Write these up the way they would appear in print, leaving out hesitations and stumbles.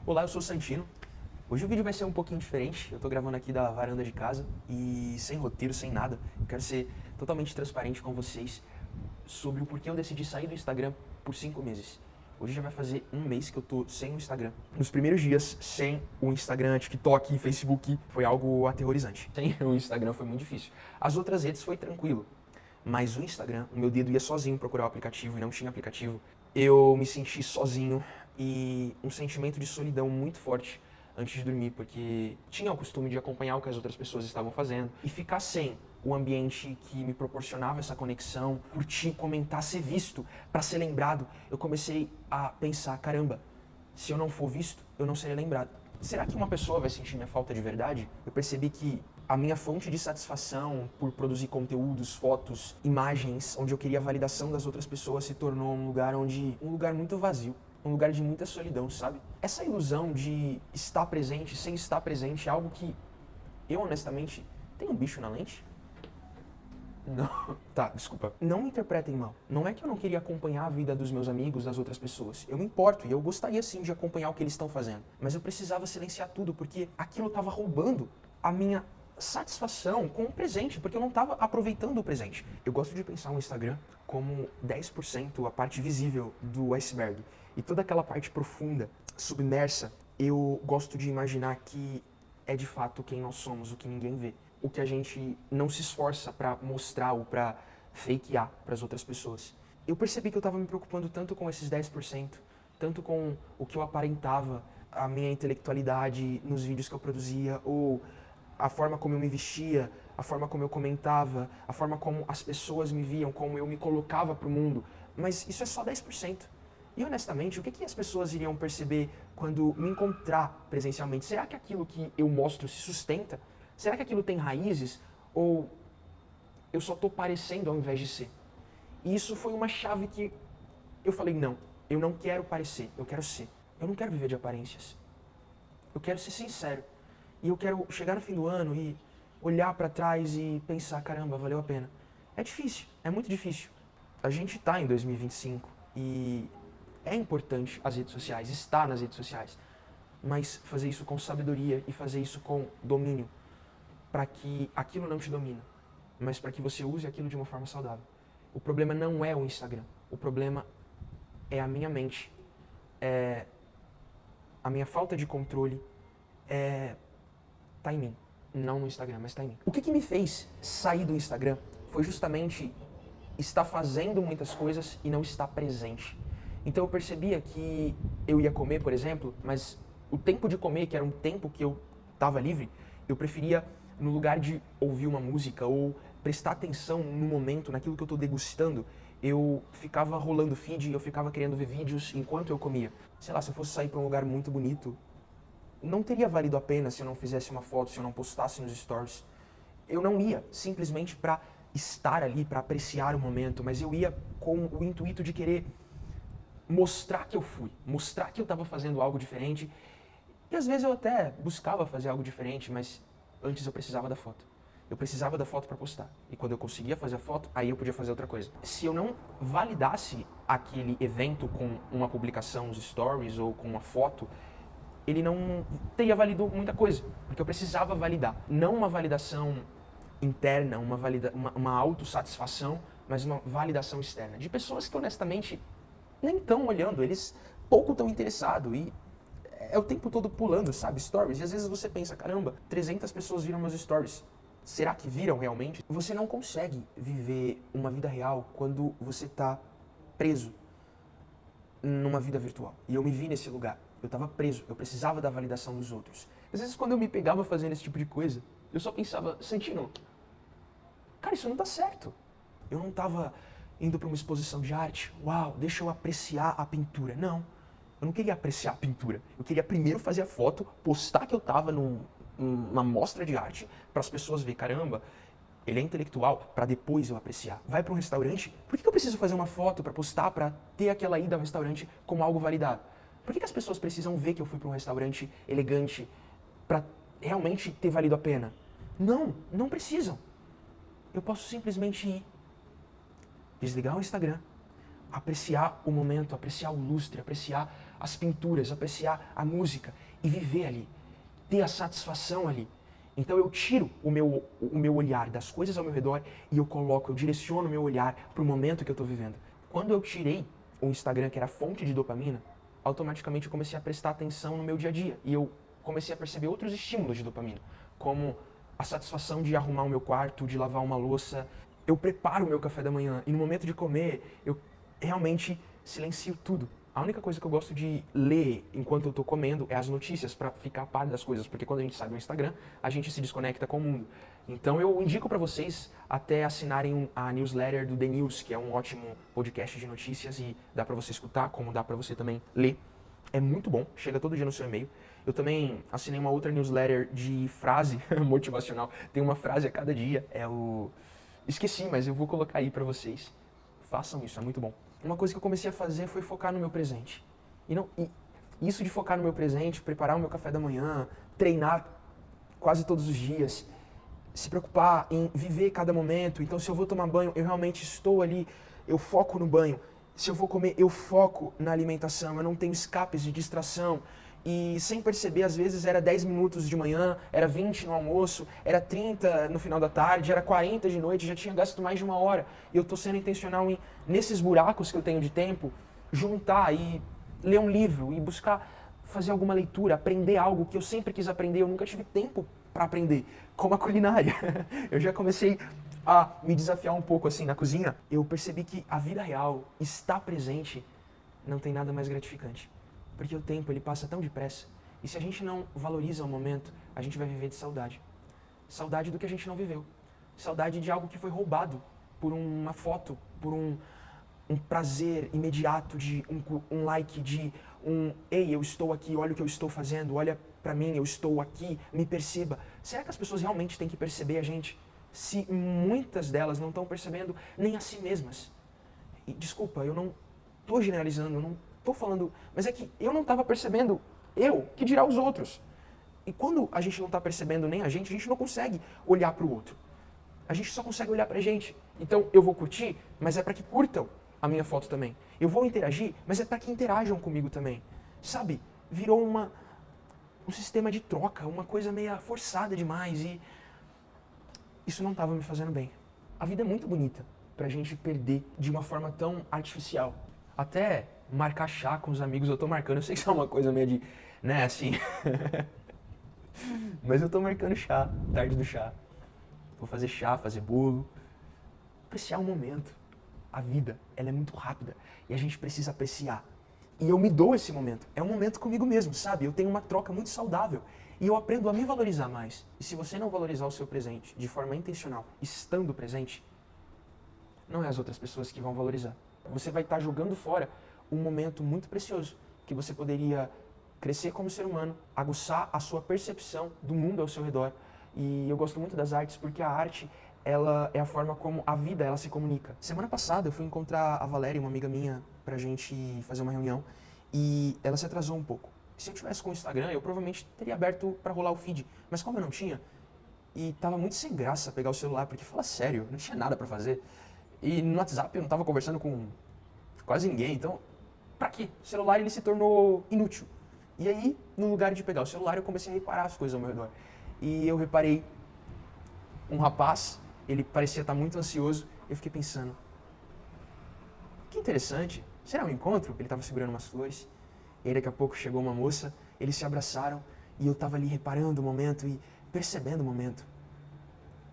Olá, eu sou o Santino. Hoje o vídeo vai ser um pouquinho diferente. Eu tô gravando aqui da varanda de casa e sem roteiro, sem nada. Eu quero ser totalmente transparente com vocês sobre o porquê eu decidi sair do Instagram por 5 meses. Hoje já vai fazer um mês que eu tô sem o Instagram. Nos primeiros dias, sem o Instagram, TikTok, Facebook, foi algo aterrorizante. Sem o Instagram foi muito difícil. As outras redes foi tranquilo. Mas o Instagram, o meu dedo ia sozinho procurar o aplicativo e não tinha aplicativo. Eu me senti sozinho e um sentimento de solidão muito forte antes de dormir, porque tinha o costume de acompanhar o que as outras pessoas estavam fazendo e ficar sem o ambiente que me proporcionava essa conexão, curtir, comentar, ser visto, para ser lembrado. Eu comecei a pensar, caramba, se eu não for visto, eu não serei lembrado. Será que uma pessoa vai sentir minha falta de verdade? Eu percebi que a minha fonte de satisfação por produzir conteúdos, fotos, imagens, onde eu queria a validação das outras pessoas, se tornou um lugar muito vazio, um lugar de muita solidão, sabe? Essa ilusão de estar presente sem estar presente é algo que eu, honestamente, tenho um bicho na lente? Não. Tá, desculpa. Não me interpretem mal. Não é que eu não queria acompanhar a vida dos meus amigos, das outras pessoas. Eu me importo e eu gostaria sim de acompanhar o que eles estão fazendo. Mas eu precisava silenciar tudo porque aquilo estava roubando a minha satisfação com o presente, porque eu não estava aproveitando o presente. Eu gosto de pensar o Instagram como 10% a parte visível do iceberg. E toda aquela parte profunda, submersa, eu gosto de imaginar que é de fato quem nós somos, o que ninguém vê. O que a gente não se esforça pra mostrar ou pra fakear pras outras pessoas. Eu percebi que eu tava me preocupando tanto com esses 10%, tanto com o que eu aparentava, a minha intelectualidade nos vídeos que eu produzia, ou a forma como eu me vestia, a forma como eu comentava, a forma como as pessoas me viam, como eu me colocava pro mundo. Mas isso é só 10%. E honestamente, o que as pessoas iriam perceber quando me encontrar presencialmente? Será que aquilo que eu mostro se sustenta? Será que aquilo tem raízes? Ou eu só tô parecendo ao invés de ser? E isso foi uma chave que eu falei, não, eu não quero parecer, eu quero ser. Eu não quero viver de aparências. Eu quero ser sincero. E eu quero chegar no fim do ano e olhar pra trás e pensar, caramba, valeu a pena. É difícil, é muito difícil. A gente tá em 2025 e é importante as redes sociais, estar nas redes sociais. Mas fazer isso com sabedoria e fazer isso com domínio, para que aquilo não te domine, mas para que você use aquilo de uma forma saudável. O problema não é o Instagram, o problema é a minha mente, é a minha falta de controle, tá em mim, não no Instagram, mas tá em mim. O que me fez sair do Instagram foi justamente estar fazendo muitas coisas e não estar presente. Então eu percebia que eu ia comer, por exemplo, mas o tempo de comer, que era um tempo que eu estava livre, eu preferia, no lugar de ouvir uma música ou prestar atenção no momento, naquilo que eu estou degustando, eu ficava rolando feed, eu ficava querendo ver vídeos enquanto eu comia. Sei lá, se eu fosse sair para um lugar muito bonito, não teria valido a pena se eu não fizesse uma foto, se eu não postasse nos stories. Eu não ia simplesmente para estar ali, para apreciar o momento, mas eu ia com o intuito de querer mostrar que eu fui, mostrar que eu estava fazendo algo diferente. E às vezes eu até buscava fazer algo diferente, mas antes eu precisava da foto. Eu precisava da foto para postar. E quando eu conseguia fazer a foto, aí eu podia fazer outra coisa. Se eu não validasse aquele evento com uma publicação nos stories ou com uma foto, ele não teria valido muita coisa. Porque eu precisava validar. Não uma validação interna, uma autossatisfação, mas uma validação externa. De pessoas que honestamente nem estão olhando, eles pouco estão interessados e é o tempo todo pulando, sabe, stories. E às vezes você pensa, caramba, 300 pessoas viram meus stories. Será que viram realmente? Você não consegue viver uma vida real quando você tá preso numa vida virtual. E eu me vi nesse lugar. Eu tava preso, eu precisava da validação dos outros. Às vezes quando eu me pegava fazendo esse tipo de coisa, eu só pensava, Santino, cara, isso não tá certo. Eu não tava indo pra uma exposição de arte, uau, deixa eu apreciar a pintura. Não, eu não queria apreciar a pintura. Eu queria primeiro fazer a foto, postar que eu tava numa mostra de arte, para as pessoas verem, caramba, ele é intelectual, para depois eu apreciar. Vai para um restaurante, por que eu preciso fazer uma foto para postar, para ter aquela ida ao restaurante como algo validado? Por que as pessoas precisam ver que eu fui para um restaurante elegante para realmente ter valido a pena? Não, não precisam. Eu posso simplesmente ir, desligar o Instagram, apreciar o momento, apreciar o lustre, apreciar as pinturas, apreciar a música e viver ali, ter a satisfação ali. Então eu tiro o meu olhar das coisas ao meu redor e eu direciono o meu olhar para o momento que eu estou vivendo. Quando eu tirei o Instagram, que era a fonte de dopamina, automaticamente eu comecei a prestar atenção no meu dia a dia. E eu comecei a perceber outros estímulos de dopamina, como a satisfação de arrumar o meu quarto, de lavar uma louça. Eu preparo o meu café da manhã e no momento de comer, eu realmente silencio tudo. A única coisa que eu gosto de ler enquanto eu tô comendo é as notícias, para ficar a par das coisas, porque quando a gente sai do Instagram, a gente se desconecta com o mundo. Então eu indico para vocês até assinarem a newsletter do The News, que é um ótimo podcast de notícias e dá para você escutar, como dá para você também ler. É muito bom, chega todo dia no seu e-mail. Eu também assinei uma outra newsletter de frase motivacional. Tem uma frase a cada dia, esqueci, mas eu vou colocar aí para vocês. Façam isso, é muito bom. Uma coisa que eu comecei a fazer foi focar no meu presente. E isso de focar no meu presente, preparar o meu café da manhã, treinar quase todos os dias, se preocupar em viver cada momento. Então, se eu vou tomar banho, eu realmente estou ali, eu foco no banho. Se eu vou comer, eu foco na alimentação, eu não tenho escapes de distração. E sem perceber, às vezes era 10 minutos de manhã, era 20 no almoço, era 30 no final da tarde, era 40 de noite, já tinha gasto mais de 1 hora. E eu tô sendo intencional em, nesses buracos que eu tenho de tempo, juntar e ler um livro e buscar fazer alguma leitura, aprender algo que eu sempre quis aprender, eu nunca tive tempo para aprender, como a culinária. Eu já comecei a me desafiar um pouco assim na cozinha. Eu percebi que a vida real, estar presente, não tem nada mais gratificante. Porque o tempo, ele passa tão depressa. E se a gente não valoriza o momento, a gente vai viver de saudade. Saudade do que a gente não viveu. Saudade de algo que foi roubado por uma foto, por um prazer imediato, de um like, de ei, eu estou aqui, olha o que eu estou fazendo, olha pra mim, eu estou aqui, me perceba. Será que as pessoas realmente têm que perceber a gente? Se muitas delas não estão percebendo nem a si mesmas. E, desculpa, eu não tô generalizando, eu não tô falando, mas é que eu não estava percebendo que dirá os outros. E quando a gente não está percebendo nem a gente não consegue olhar para o outro. A gente só consegue olhar pra gente. Então eu vou curtir, mas é para que curtam a minha foto também. Eu vou interagir, mas é para que interajam comigo também. Sabe? Virou um sistema de troca, uma coisa meio forçada demais e isso não estava me fazendo bem. A vida é muito bonita pra gente perder de uma forma tão artificial. Até marcar chá com os amigos, eu tô marcando, eu sei que isso é uma coisa meio de, né, assim. Mas eu tô marcando chá, tarde do chá. Vou fazer chá, fazer bolo. Apreciar o momento. A vida, ela é muito rápida e a gente precisa apreciar. E eu me dou esse momento. É um momento comigo mesmo, sabe? Eu tenho uma troca muito saudável e eu aprendo a me valorizar mais. E se você não valorizar o seu presente de forma intencional, estando presente, não é as outras pessoas que vão valorizar. Você vai estar jogando fora um momento muito precioso que você poderia crescer como ser humano, aguçar a sua percepção do mundo ao seu redor. E eu gosto muito das artes porque a arte, ela é a forma como a vida ela se comunica. Semana passada eu fui encontrar a Valéria, uma amiga minha, pra gente fazer uma reunião e ela se atrasou um pouco. Se eu tivesse com o Instagram, eu provavelmente teria aberto pra rolar o feed, mas como eu não tinha, e tava muito sem graça pegar o celular, porque fala sério, não tinha nada pra fazer. E no WhatsApp eu não tava conversando com quase ninguém, então pra quê? O celular ele se tornou inútil. E aí, no lugar de pegar o celular, eu comecei a reparar as coisas ao meu redor. E eu reparei um rapaz, ele parecia estar muito ansioso, eu fiquei pensando, que interessante, será um encontro? Ele estava segurando umas flores, e aí daqui a pouco chegou uma moça, eles se abraçaram, e eu estava ali reparando o momento e percebendo o momento.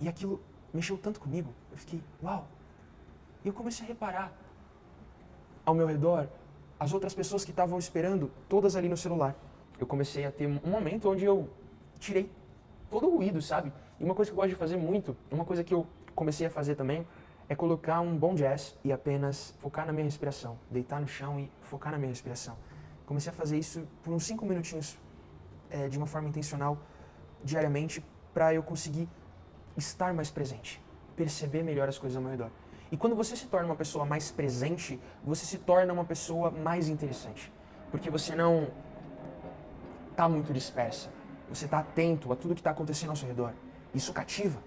E aquilo mexeu tanto comigo, eu fiquei, uau! E eu comecei a reparar ao meu redor as outras pessoas que estavam esperando, todas ali no celular. Eu comecei a ter um momento onde eu tirei todo o ruído, sabe? E uma coisa que eu gosto de fazer muito, uma coisa que eu comecei a fazer também, é colocar um bom jazz e apenas focar na minha respiração. Deitar no chão e focar na minha respiração. Comecei a fazer isso por uns 5 minutinhos, de uma forma intencional, diariamente, para eu conseguir estar mais presente, perceber melhor as coisas ao meu redor. E quando você se torna uma pessoa mais presente, você se torna uma pessoa mais interessante. Porque você não está muito dispersa. Você está atento a tudo que está acontecendo ao seu redor. Isso cativa.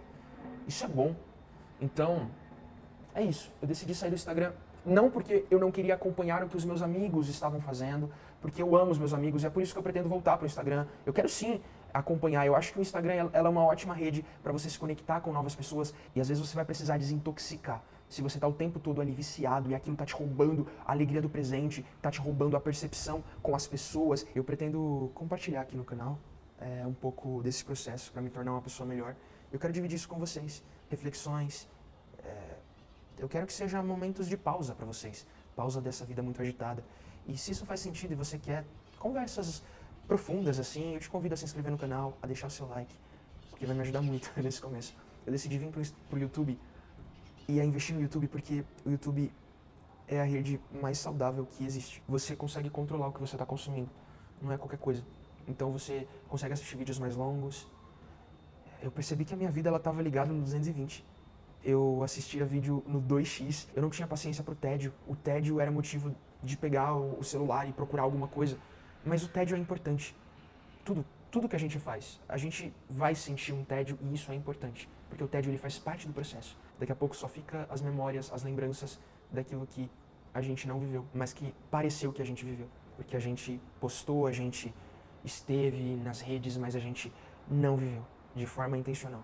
Isso é bom. Então, é isso. Eu decidi sair do Instagram Não porque eu não queria acompanhar o que os meus amigos estavam fazendo, porque eu amo os meus amigos, e é por isso que eu pretendo voltar para o Instagram. Eu quero sim acompanhar. Eu acho que o Instagram ela é uma ótima rede para você se conectar com novas pessoas e às vezes você vai precisar desintoxicar. Se você tá o tempo todo ali viciado e aquilo tá te roubando a alegria do presente, tá te roubando a percepção com as pessoas, eu pretendo compartilhar aqui no canal um pouco desse processo para me tornar uma pessoa melhor. Eu quero dividir isso com vocês, reflexões. Eu quero que seja momentos de pausa para vocês, pausa dessa vida muito agitada. E se isso faz sentido e você quer conversas profundas assim, eu te convido a se inscrever no canal, a deixar o seu like, porque vai me ajudar muito nesse começo. Eu decidi vir pro YouTube e a investir no YouTube porque o YouTube é a rede mais saudável que existe. Você consegue controlar o que você está consumindo, não é qualquer coisa. Então você consegue assistir vídeos mais longos. Eu percebi que a minha vida ela estava ligada no 220. Eu assistia vídeo no 2x, eu não tinha paciência pro tédio. O tédio era motivo de pegar o celular e procurar alguma coisa. Mas o tédio é importante. Tudo que a gente faz, a gente vai sentir um tédio e isso é importante. Porque o tédio ele faz parte do processo. Daqui a pouco só fica as memórias, as lembranças daquilo que a gente não viveu, mas que pareceu que a gente viveu. Porque a gente postou, a gente esteve nas redes, mas a gente não viveu de forma intencional.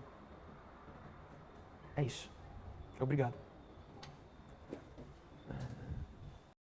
É isso. Obrigado.